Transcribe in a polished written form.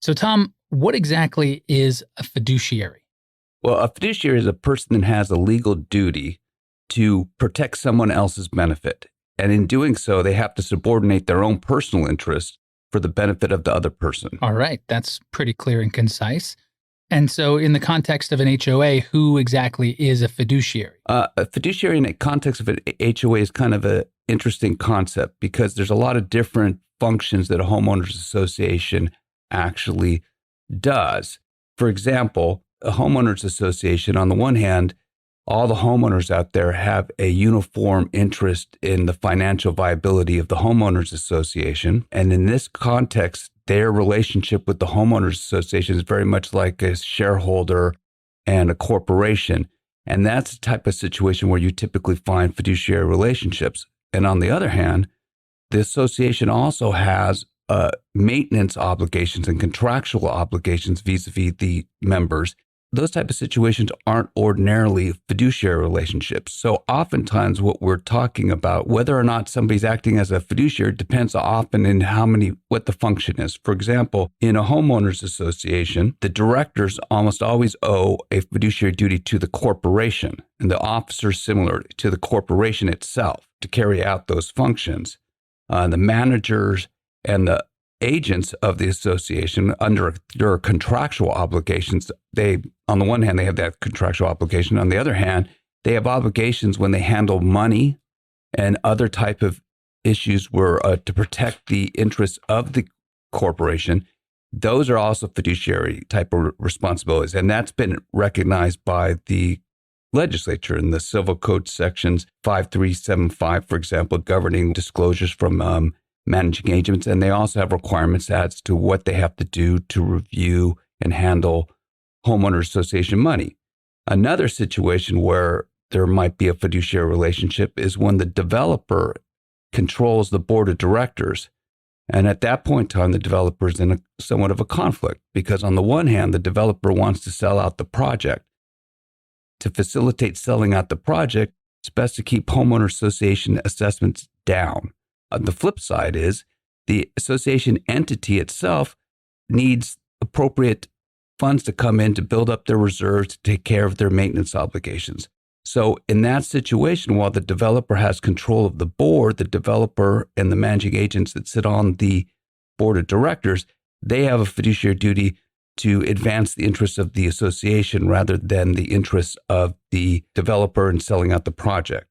So, Tom, what exactly is a fiduciary? Well, a fiduciary is a person that has a legal duty to protect someone else's benefit. And in doing so, they have to subordinate their own personal interests for the benefit of the other person. All right, that's pretty clear and concise. And so, in the context of an HOA, who exactly is a fiduciary? A fiduciary in the context of an HOA is kind of an interesting concept because there's a lot of different functions that a homeowners association actually does. For example, a homeowners association, on the one hand, all the homeowners out there have a uniform interest in the financial viability of the homeowners association. And in this context, their relationship with the homeowners association is very much like a shareholder and a corporation. And that's the type of situation where you typically find fiduciary relationships. And on the other hand, the association also has maintenance obligations and contractual obligations vis-a-vis the members. Those type of situations aren't ordinarily fiduciary relationships. So oftentimes what we're talking about, whether or not somebody's acting as a fiduciary, depends often in what the function is. For example, in a homeowners association, the directors almost always owe a fiduciary duty to the corporation, and the officers similar to the corporation itself to carry out those functions. The managers and the agents of the association under their contractual obligations, on the one hand, they have that contractual obligation. On the other hand, they have obligations when they handle money and other type of issues where to protect the interests of the corporation. Those are also fiduciary type of responsibilities. And that's been recognized by the legislature in the Civil Code sections 5375, for example, governing disclosures from managing agents. And they also have requirements as to what they have to do to review and handle homeowners association money. Another situation where there might be a fiduciary relationship is when the developer controls the board of directors. And at that point in time, the developer is in somewhat of a conflict because on the one hand, the developer wants to sell out the project. To facilitate selling out the project, it's best to keep homeowner association assessments down. The flip side is the association entity itself needs appropriate funds to come in to build up their reserves to take care of their maintenance obligations. So in that situation, while the developer has control of the board, the developer and the managing agents that sit on the board of directors, they have a fiduciary duty to advance the interests of the association rather than the interests of the developer in selling out the project.